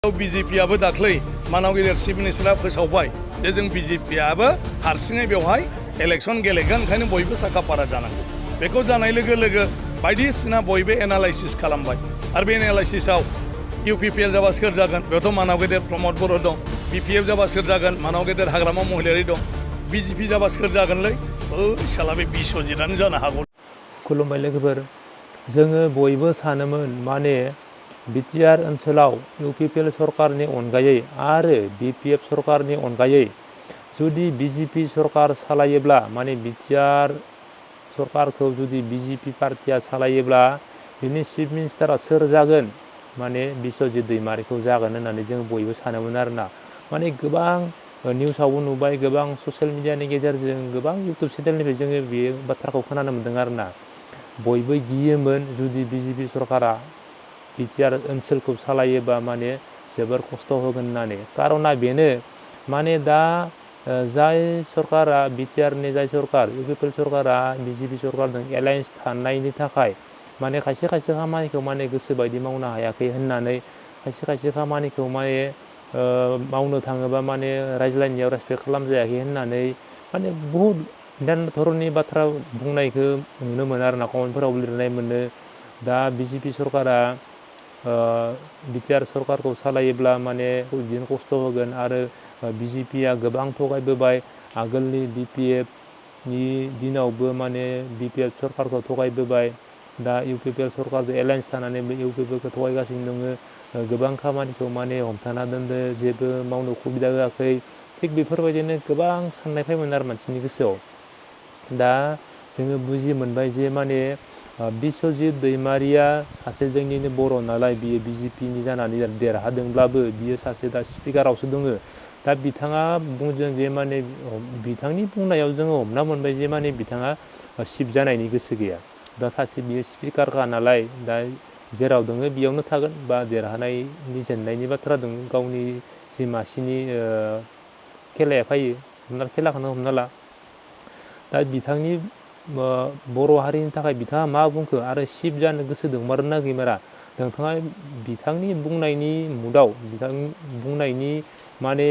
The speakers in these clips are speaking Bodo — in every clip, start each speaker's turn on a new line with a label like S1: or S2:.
S1: BJP-आबो दाख्लै मानाव गेदेर चिफ मिनिस्टारा फोसावबाय जे जों BJP-आबो हारसिङै बेवहाय इलेक्शन गेलेगोन ओंखायनो बयबो साखाफारा जानांगौ बेखौ जानाय लोगो लोगो बायदिसिना बयबो एनालाइसिस खालामबाय आरो बे एनालाइसिसआव UPPL जाबा सोर जागोन बेयावथ' मानाव गेदेर प्रमद बर' दं BPF जाबा सोर जागोन मानाव गेदेर हाग्रामा महिलारि दं BJP जाबा सोर जागोनलै साला बे बिस्वजितआनो जानो हागौ।
S2: खुलुमबाय लोगोफोर, जोङो बयबो सानोमोन माने BTR ओनसोलाव UPPL सरकारनि अनगायै आरो BPF सरकारनि अनगायै जुदि BJP सरकार सालायोब्ला माने BTR सरकारखौ जुदि BJP पार्टिया सालायोब्ला बिनि चिफ मिनिस्टारा सोर जागोन माने बिस्वजित दैमारिखौ जागोन होननानै जों बयबो सानोमोन आरोना। माने गोबां निउसावबो नुबाय, गोबां ससियेल मिडियानि गेजेरजों, गोबां इउटुब चेनेलनिफ्राय जोङो बे बाथ्राखौ खोनानो मोन्दों आरोना। बयबो गियोमोन जुदि BJP सरकारा BTR ओनसोलखौ सालायोबा माने जोबोर खस्थ' होगोन होननानै। कारना बेनो माने दा जाय सरकारा BTRनि जाय सरकार UPPL सरकारा BJP सरकारजों एलायन्स थानायनि थाखाय माने खायसे खायसे खामानिखौ माने गोसो बायदि मावनो हायाखै होननानै, खायसे खायसे खामानिखौ माने मावनो थाङोबा माने रायज्लायनायाव रेसपेक्ट खालामजायाखै होननानै माने बहुद धरननि बाथ्रा बुंनायखौ नुनो मोनो आरोना, कमेन्टफोराव लिरनाय मोनो। दा BJP सरकारा BTR सरकारखौ सालायोब्ला माने बिदिनो खस्थ' होगोन आरो BJP-आ गोबां थगायबोबाय। आगोलनि BPF-नि दिनावबो माने BPF सरकारखौ थगायबोबाय। दा UPPL सरकारजों एलायन्स थानानै बे UPPL-खौ थगायगासिनो दङ। गोबां खामानिखौ माने हमथाना दोनदो, जेबो मावनो सुबिदा होआखै। थिग बेफोरबायदिनो गोबां साननाय फैयोमोन आरो मानसिनि गोसोआव। दा जोङो बुजि मोनबाय जे माने बिस्वजित दैमारिया सासे जोंनिनो बर' नालाय, बियो BJP-नि जानानै देरहादोंब्लाबो बियो सासे दा स्पिकारावसो दङ। दा बिथाङा बुंदों जे माने बिथांनि बुंनायाव जोङो हमना मोनबाय जे माने बिथाङा चिफ जानायनि गोसो गैया। दा सासे बियो स्पिकारखा नालाय, दा जेराव दङ बेयावनो थागोन बा देरहानायनि जेननायनि बाथ्रा दङ। गावनि जि मासिनि खेलाया फैयो, खेलाखौनो हमना ला। दा बिथांनि बर' हारिनि थाखाय बिथाङा मा बुंखो आरो चिफ जानो गोसो दंमारोना गैमारा, नोंथाङा बिथांनि बुंनायनि मुडाव, बिथांनि बुंनायनि माने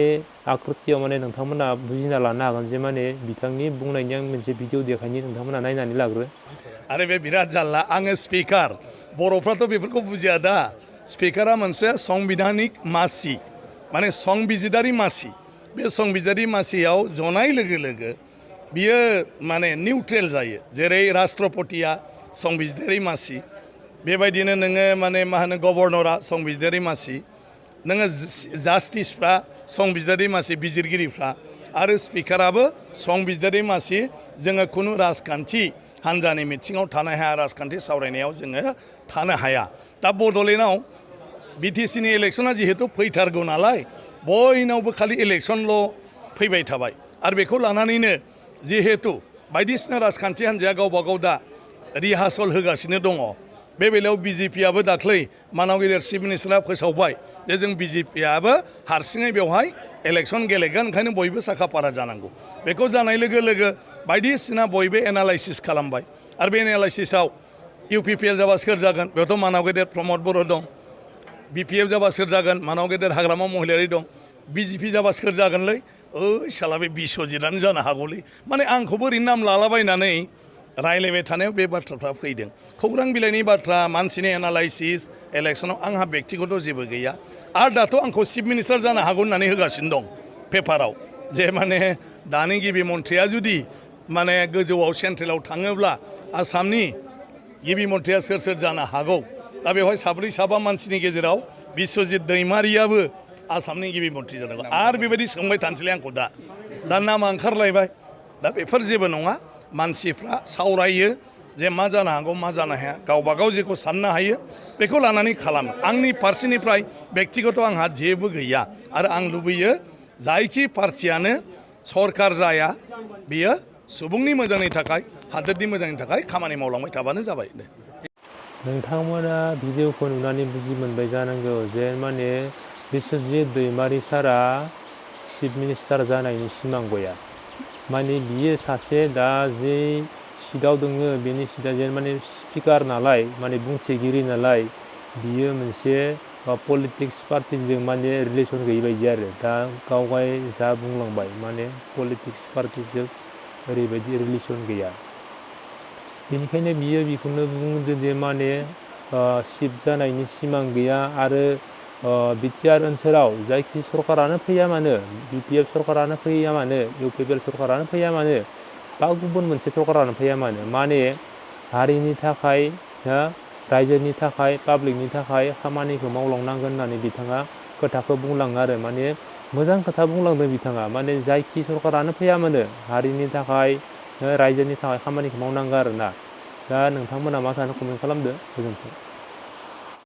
S2: आकृतियाव माने नोंथांमोना बुजिना लानो हागोन जे माने बिथांनि बुंनायनि आं मोनसे भिडिअ देखायनि, नोंथांमोना नायनानै लाग्रो।
S1: आरो बे बिराद जारला, आङो स्पिकार, बर'फ्राथ' बेफोरखौ बुजिया दा। स्पिकारा मोनसे संबिधानिक मासि, माने संबिजिदारि मासि। बे संबिजिदारि मासियाव जनाय लोगो लोगो बियो माने निउट्रेल जायो। जेरै राष्ट्रपतिया संबिजिदारि मासि, बेबायदिनो नोङो माने मा होनो गभर्नरा संबिजिदारि मासि, नोङो जास्टिसफ्रा संबिजिदारि मासि, बिजिरगिरिफ्रा, आरो स्पिकाराबो संबिजिदारि मासि। जोङो खुनु राजखान्थि हान्जानि मिथिङाव थानो हाया, राजखान्थि सावरायनायाव जोङो थानो हाया। दा बड'लेण्डआव BTC-नि इलेक्शना जिहेतु फैथारगौ नालाय, बयनावबो खालि इलेक्शनल' फैबाय थाबाय। आरो बेखौ लानानैनो जिहेतु बायदिसिना राजखान्थि हान्जाया गावबा गाव दा रिहार्सल होगासिनो दङ। बे बेलायाव BJP-आबो दाख्लै मानाव गेदेर चिफ मिनिस्टारा फोसावबाय जे जों BJP-आबो हारसिङै बेवहाय इलेक्शन गेलेगोन ओंखायनो बयबो साखाफारा जानांगौ। बेखौ जानाय लोगो लोगो बायदिसिना बयबो एनालाइसिस खालामबाय आरो बे एनालाइसिसआव UPPL जाबा सोर जागोन बेयावथ' मानाव गेदेर प्रमद बर' दं, BPF जाबा सोर जागोन मानाव गेदेर हाग्रामा महिलारि दं, BJP जाबा सोर जागोनलै साला बे बिस्वजितआनो जानो हागौलै। माने आंखौबो ओरैनो नाम लालाबायनानै रायलायबाय थानायाव बे बाथ्राफ्रा फैदों। खौरां बिलाइनि बाथ्रा, मानसिनि एनालाइसिस, इलेक्शनाव आंहा बेक्तिगत जेबो गैया। आरो दाथ' आंखौ चिफ मिनिस्टार जानो हागौ होननानै होगासिनो दं पेपाराव, जे माने दानि गिबि मन्थ्रिया जुदि माने गोजौआव सेन्ट्रेलाव थाङोब्ला आसामनि गिबि मन्थ्रिया सोर सोर जानो हागौ। दा बेवहाय साब्रै साबा मानसिनि गेजेराव बिस्वजित दैमारियाबो आसामनि गिबि मन्थ्रि जानांगौ। आरो बेबायदि सोंबाय थानोसैलाय आंखौ दा नामा ओंखारलायबाय। दा बेफोर जेबो नङा, मानसिफ्रा सावरायो जे मा जानो हागौ मा जानो हाया, गावबा गाव जेखौ साननो हायो बेखौ लानानै खालामो। आंनि फारसेनिफ्राय बेक्तिगत आंहा जेबो गैया। आरो आं लुबैयो जायखि पार्टियानो सरकार जाया, बियो सुबुंनि मोजांनि थाखाय, हादोरनि मोजांनि थाखाय खामानि मावलांबाय थाबानो जाबाय।
S2: नोंथांमोना भिडिअखौ नुनानै बुजि मोनबाय जानांगौ जे माने बिस्वजित दैमारि सारा चिफ मिनिस्टार जानायनि सिमां गैया। माने बियो सासे दा जे सिटआव दङ बेनि सिटआ जेन माने स्पिकार नालाय, माने बुंथिगिरि नालाय, बियो मोनसे पलिटिक्स पार्टिजों माने रिलेसन गैयि बायदि आरो दा गावगाय जा बुंलांबाय माने पलिटिक्स पार्टिजों ओरैबायदि रिलेसन गैया बेनिखायनो बियो बेखौनो बुंदों जे माने सिफ जानायनि सिमां गैया आरो बिटिआर ओनसोलाव जायखि सरकारानो फैया मानो बिपिएफ सरकारानो फैया मानो इउपिपिएल सरकारानो फैया मानो बा गुबुन मोनसे सरकारानो फैया माने हारिनि थाखाय रायजोनि थाखाय पाब्लिकनि थाखाय खामानिखौ मावलांनांगोन होननानै बिथाङा खोथाखौ बुंलाङो आरो माने मोजां खोथा बुंलांदों बिथाङा माने जायखि सरकारानो फैया मानो हारिनि थाखाय रायजोनि थाखाय खामानिखौ मावनांगौ आरोना दा नोंथांमोना मा सानो कमेन्ट खालामदो गोजोन्थों।